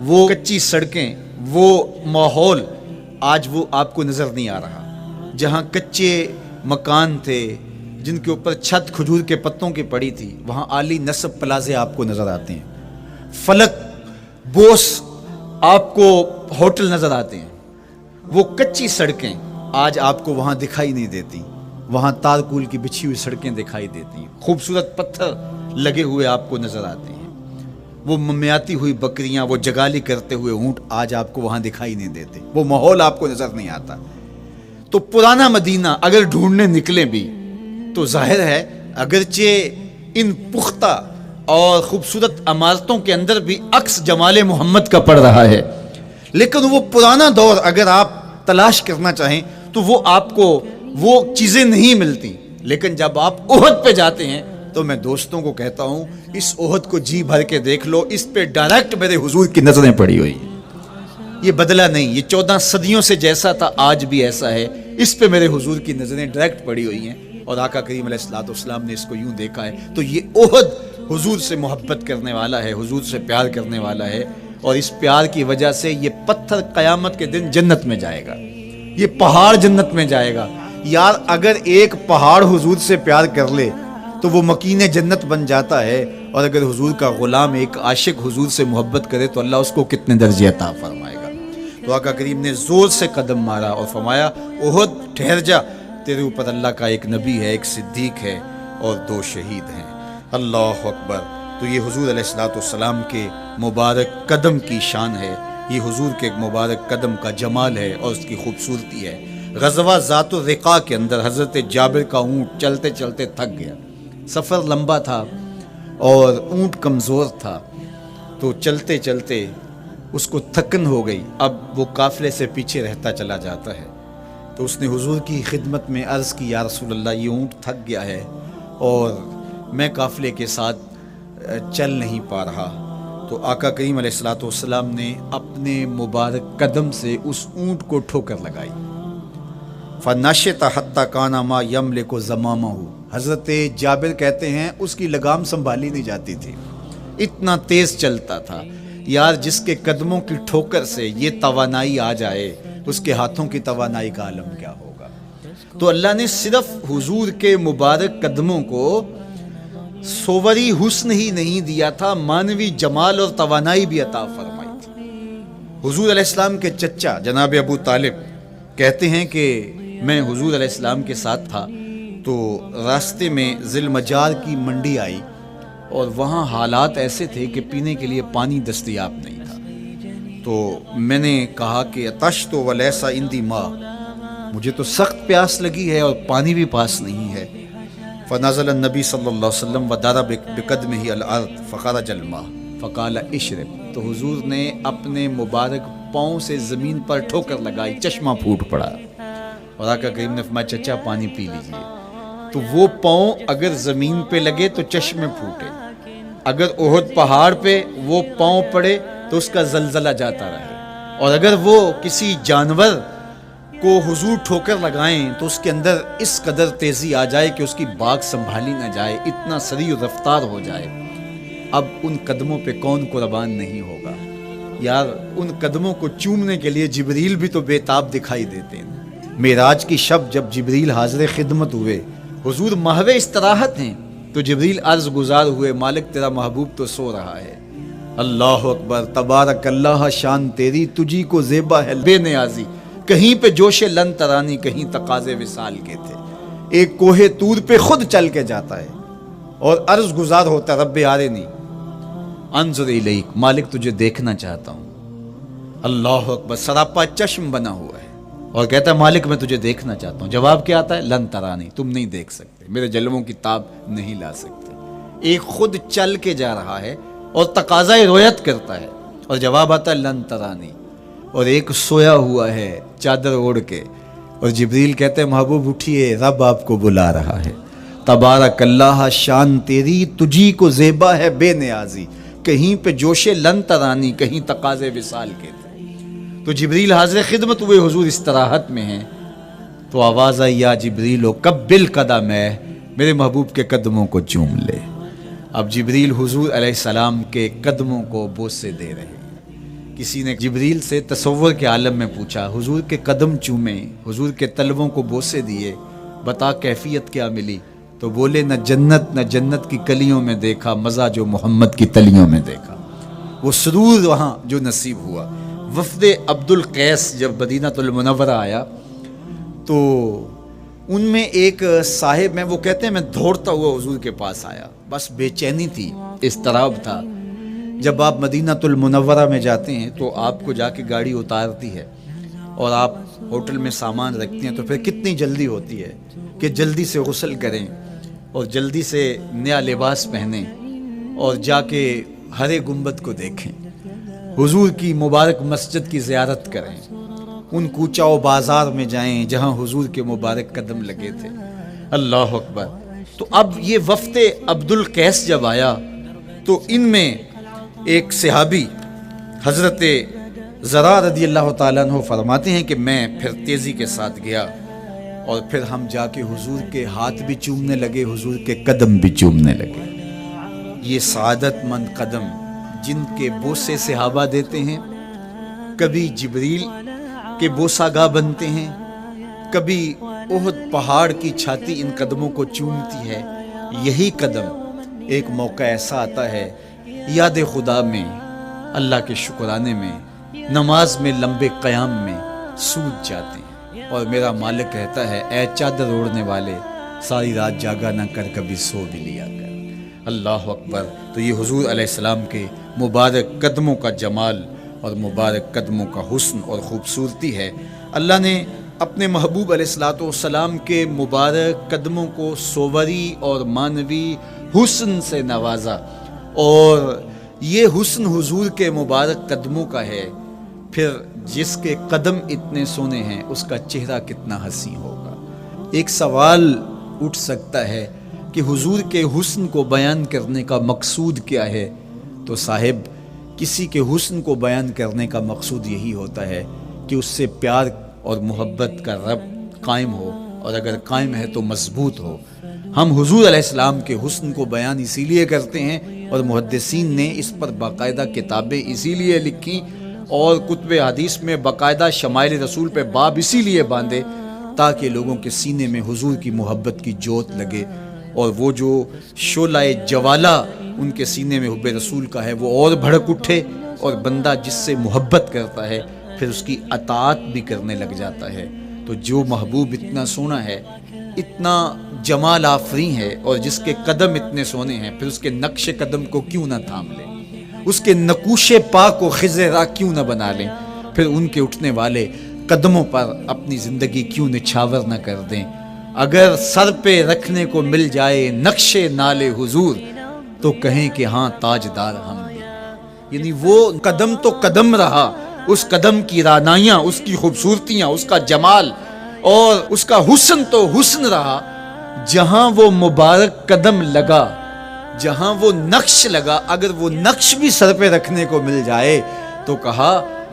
وہ کچی سڑکیں، وہ ماحول آج وہ آپ کو نظر نہیں آ رہا۔ جہاں کچے مکان تھے جن کے اوپر چھت کھجور کے پتوں کی پڑی تھی، وہاں عالی نصب پلازے آپ کو نظر آتے ہیں، فلک بوس آپ کو ہوٹل نظر آتے ہیں۔ وہ کچی سڑکیں آج آپ کو وہاں دکھائی نہیں دیتی، وہاں تارکول کی بچھی ہوئی سڑکیں دکھائی دیتی ہیں، خوبصورت پتھر لگے ہوئے آپ کو نظر آتے ہیں، وہ ممیاتی ہوئی بکریاں، وہ جگالی کرتے ہوئے اونٹ آج آپ کو وہاں دکھائی نہیں دیتے، وہ ماحول آپ کو نظر نہیں آتا۔ تو پرانا مدینہ اگر ڈھونڈنے نکلیں بھی تو ظاہر ہے اگرچہ ان پختہ اور خوبصورت عمارتوں کے اندر بھی عکس جمال محمد کا پڑ رہا ہے، لیکن وہ پرانا دور اگر آپ تلاش کرنا چاہیں تو وہ آپ کو وہ چیزیں نہیں ملتی۔ لیکن جب آپ احد پہ جاتے ہیں تو میں دوستوں کو کہتا ہوں اس احد کو جی بھر کے دیکھ لو، اس پہ ڈائریکٹ میرے حضور کی نظریں پڑی ہوئی ہیں، یہ بدلا نہیں، یہ 14 صدیوں سے جیسا تھا آج بھی ایسا ہے، اس پہ میرے حضور کی نظریں ڈائریکٹ پڑی ہوئی ہیں، اور آقا کریم علیہ الصلوۃ والسلام نے اس کو یوں دیکھا ہے۔ تو یہ احد حضور سے محبت کرنے والا ہے، حضور سے پیار کرنے والا ہے، اور اس پیار کی وجہ سے یہ پتھر قیامت کے دن جنت میں جائے گا، یہ پہاڑ جنت میں جائے گا۔ یار اگر ایک پہاڑ حضور سے پیار کر لے تو وہ مکین جنت بن جاتا ہے، اور اگر حضور کا غلام ایک عاشق حضور سے محبت کرے تو اللہ اس کو کتنے درجے عطا فرمائے گا۔ تو آقا کریم نے زور سے قدم مارا اور فرمایا احد ٹھہر جا، تیرے اوپر اللہ کا ایک نبی ہے، ایک صدیق ہے اور 2 شہید ہیں۔ اللہ اکبر۔ تو یہ حضور علیہ الصلوۃ والسلام کے مبارک قدم کی شان ہے، یہ حضور کے مبارک قدم کا جمال ہے اور اس کی خوبصورتی ہے۔ غزوہ ذات الرقاع کے اندر حضرت جابر کا اونٹ چلتے چلتے تھک گیا، سفر لمبا تھا اور اونٹ کمزور تھا، تو چلتے چلتے اس کو تھکن ہو گئی، اب وہ قافلے سے پیچھے رہتا چلا جاتا ہے۔ تو اس نے حضور کی خدمت میں عرض کی، یا رسول اللہ یہ اونٹ تھک گیا ہے اور میں قافلے کے ساتھ چل نہیں پا رہا۔ تو آقا کریم علیہ الصلوۃ والسلام نے اپنے مبارک قدم سے اس اونٹ کو ٹھوکر لگائی، فنشط حتی کان ما یملک زمامہ، حضرت جابر کہتے ہیں اس کی لگام سنبھالی نہیں جاتی تھی، اتنا تیز چلتا تھا۔ یار جس کے قدموں کی ٹھوکر سے یہ توانائی آ جائے اس کے ہاتھوں کی توانائی کا عالم کیا ہوگا۔ تو اللہ نے صرف حضور کے مبارک قدموں کو صوری حسن ہی نہیں دیا تھا، مانوی جمال اور توانائی بھی عطا فرمائی تھی۔ حضور علیہ السلام کے چچا جناب ابو طالب کہتے ہیں کہ میں حضور علیہ السلام کے ساتھ تھا تو راستے میں ذی المجال کی منڈی آئی اور وہاں حالات ایسے تھے کہ پینے کے لیے پانی دستیاب نہیں تھا۔ تو میں نے کہا کہ عطشت ولیس عندی ماء، مجھے تو سخت پیاس لگی ہے اور پانی بھی پاس نہیں ہے۔ فنزل النبی صلی اللہ علیہ وسلم وضرب بقدمہ الارض فخرج الماء فقال اشرب، تو حضور نے اپنے مبارک پاؤں سے زمین پر ٹھوکر لگائی، چشمہ پھوٹ پڑا، اور آقا کریم نے فرمایا چچا پانی پی لیجئے۔ تو وہ پاؤں اگر زمین پہ لگے تو چشمے پھوٹے، اگر احد پہاڑ پہ وہ پاؤں پڑے تو اس کا زلزلہ جاتا رہے، اور اگر وہ کسی جانور کو حضور ٹھوکر لگائیں تو اس کے اندر اس قدر تیزی آ جائے کہ اس کی باغ سنبھالی نہ جائے، اتنا سریع رفتار ہو جائے، اب ان قدموں پہ کون قربان نہیں ہوگا۔ یار ان قدموں کو چومنے کے لیے جبریل بھی تو بے تاب دکھائی دیتے ہیں۔ معراج کی شب جب جبریل حاضر خدمت ہوئے، حضور محو استراحت ہیں، تو جبریل عرض گزار ہوئے مالک تیرا محبوب تو سو رہا ہے۔ اللہ اکبر، تبارک اللہ، شان تیری تجھی کو زیبا ہے بے نیازی، کہیں پہ جوش لن ترانی، کہیں تقاضے وصال کے تھے، ایک کوہ طور پہ خود چل کے جاتا ہے اور عرض گزار ہوتا رب آرنی انظر الیک، مالک تجھے دیکھنا چاہتا ہوں۔ اللہ اکبر، سراپا چشم بنا ہوا ہے اور کہتا ہے مالک میں تجھے دیکھنا چاہتا ہوں۔ جواب کیا آتا ہے؟ لن ترانی، تم نہیں دیکھ سکتے، میرے جلووں کی تاب نہیں لا سکتے۔ ایک خود چل کے جا رہا ہے اور تقاضۂ رویت کرتا ہے، اور جواب آتا ہے لن ترانی، اور ایک سویا ہوا ہے چادر اوڑھ کے، اور جبریل کہتے ہیں محبوب اٹھیے، رب آپ کو بلا رہا ہے۔ تبارک اللہ، شان تیری تجھی کو زیبا ہے بے نیازی، کہیں پہ جوش لن ترانی، کہیں تقاضے وصال کے تھے۔ تو جبریل حاضر خدمت ہوئے، حضور استراحت میں ہیں، تو آواز آئی یا جبریل و قبل قدم ہے، میرے محبوب کے قدموں کو چوم لے۔ اب جبریل حضور علیہ السلام کے قدموں کو بوسے دے رہے ہیں کسی نے جبریل سے تصور کے عالم میں پوچھا، حضور کے قدم چومے، حضور کے تلووں کو بوسے دیے، بتا کیفیت کیا ملی؟ تو بولے نہ جنت کی کلیوں میں دیکھا مزہ جو محمد کی تلیوں میں دیکھا۔ وہ سرور وہاں جو نصیب ہوا۔ وفد عبد القیس جب مدینہ المنورہ آیا تو ان میں ایک صاحب میں، وہ کہتے ہیں میں دوڑتا ہوا حضور کے پاس آیا، بس بے چینی تھی، اضطراب تھا۔ جب آپ مدینہ المنورہ میں جاتے ہیں تو آپ کو جا کے گاڑی اتارتی ہے اور آپ ہوٹل میں سامان رکھتے ہیں، تو پھر کتنی جلدی ہوتی ہے کہ جلدی سے غسل کریں اور جلدی سے نیا لباس پہنیں اور جا کے ہرے گنبد کو دیکھیں، حضور کی مبارک مسجد کی زیارت کریں، ان کوچہ و بازار میں جائیں جہاں حضور کے مبارک قدم لگے تھے۔ اللہ اکبر۔ تو اب یہ وفد عبد القیس جب آیا تو ان میں ایک صحابی حضرت زرع رضی اللہ تعالیٰ عنہ فرماتے ہیں کہ میں پھر تیزی کے ساتھ گیا اور پھر ہم جا کے حضور کے ہاتھ بھی چومنے لگے، حضور کے قدم بھی چومنے لگے۔ یہ سعادت مند قدم جن کے بوسے صحابہ دیتے ہیں، کبھی جبریل کے بوسہ گاہ بنتے ہیں، کبھی احد پہاڑ کی چھاتی ان قدموں کو چومتی ہے۔ یہی قدم ایک موقع ایسا آتا ہے یاد خدا میں، اللہ کے شکرانے میں، نماز میں، لمبے قیام میں سوج جاتے ہیں، اور میرا مالک کہتا ہے اے چادر اوڑھنے والے، ساری رات جاگا نہ کر، کبھی سو بھی لیا کر۔ اللہ اکبر۔ تو یہ حضور علیہ السلام کے مبارک قدموں کا جمال اور مبارک قدموں کا حسن اور خوبصورتی ہے۔ اللہ نے اپنے محبوب علیہ السلام کے مبارک قدموں کو صوری اور معنوی حسن سے نوازا، اور یہ حسن حضور کے مبارک قدموں کا ہے، پھر جس کے قدم اتنے سونے ہیں اس کا چہرہ کتنا حسین ہوگا۔ ایک سوال اٹھ سکتا ہے کہ حضور کے حسن کو بیان کرنے کا مقصود کیا ہے؟ تو صاحب، کسی کے حسن کو بیان کرنے کا مقصود یہی ہوتا ہے کہ اس سے پیار اور محبت کا ربط قائم ہو، اور اگر قائم ہے تو مضبوط ہو۔ ہم حضور علیہ السلام کے حسن کو بیان اسی لیے کرتے ہیں، اور محدثین نے اس پر باقاعدہ کتابیں اسی لیے لکھی اور کتب حدیث میں باقاعدہ شمائل رسول پہ باب اسی لیے باندھے تاکہ لوگوں کے سینے میں حضور کی محبت کی جوت لگے، اور وہ جو شعلہ جوالہ ان کے سینے میں حب رسول کا ہے وہ اور بھڑک اٹھے، اور بندہ جس سے محبت کرتا ہے پھر اس کی اطاعت بھی کرنے لگ جاتا ہے۔ تو جو محبوب اتنا سونا ہے، اتنا جمال آفریں ہے، اور جس کے قدم اتنے سونے ہیں، پھر اس کے نقش قدم کو کیوں نہ تھام لیں، اس کے نقوش پا کو خضر راہ کیوں نہ بنا لیں، پھر ان کے اٹھنے والے قدموں پر اپنی زندگی کیوں نچھاور نہ کر دیں۔ اگر سر پہ رکھنے کو مل جائے نقش نال حضور تو کہیں کہ ہاں تاجدار ہم بھی۔ یعنی وہ قدم تو قدم رہا، اس قدم کی رعنائیاں، اس کی خوبصورتیاں، اس کا جمال اور اس کا حسن تو حسن رہا۔ جہاں وہ مبارک قدم لگا، جہاں وہ نقش لگا، اگر وہ نقش بھی سر پہ رکھنے کو مل جائے تو کہا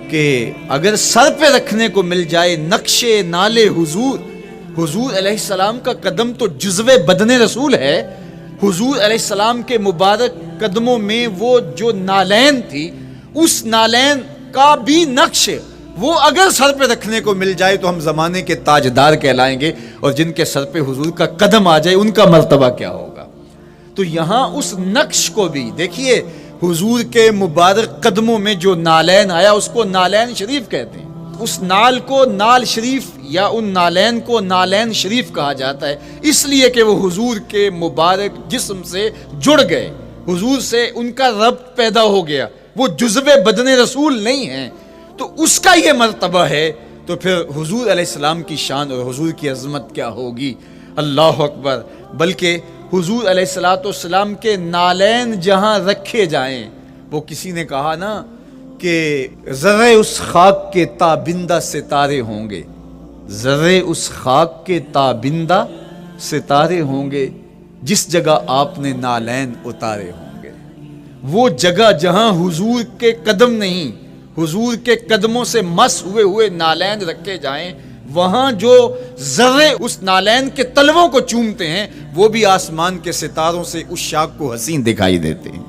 کہ اگر سر پہ رکھنے کو مل جائے نقش نال حضور، حضور علیہ السلام کا قدم تو جزو بدن رسول ہے۔ حضور علیہ السلام کے مبارک قدموں میں وہ جو نالین تھی، اس نالین کا بھی نقش وہ اگر سر پہ رکھنے کو مل جائے تو ہم زمانے کے تاجدار کہلائیں گے، اور جن کے سر پہ حضور کا قدم آ جائے ان کا مرتبہ کیا ہوگا۔ تو یہاں اس نقش کو بھی دیکھیے، حضور کے مبارک قدموں میں جو نالین آیا اس کو نالین شریف کہتے ہیں۔ اس نال کو نال شریف یا ان نالین کو نالین شریف کہا جاتا ہے، اس لیے کہ وہ حضور کے مبارک جسم سے جڑ گئے، حضور سے ان کا ربط پیدا ہو گیا، وہ جزو بدن رسول نہیں ہیں، تو اس کا یہ مرتبہ ہے۔ تو پھر حضور علیہ السلام کی شان اور حضور کی عظمت کیا ہوگی، اللہ اکبر۔ بلکہ حضور علیہ السلام کے نالین جہاں رکھے جائیں، وہ کسی نے کہا نا کہ ذرے اس خاک کے تابندہ ستارے ہوں گے، ذرے اس خاک کے تابندہ ستارے ہوں گے جس جگہ آپ نے نالین اتارے ہوں گے۔ وہ جگہ جہاں حضور کے قدم نہیں، حضور کے قدموں سے مس ہوئے نالین رکھے جائیں، وہاں جو ذرے اس نالین کے تلووں کو چومتے ہیں وہ بھی آسمان کے ستاروں سے اس شاخ کو حسین دکھائی دیتے ہیں۔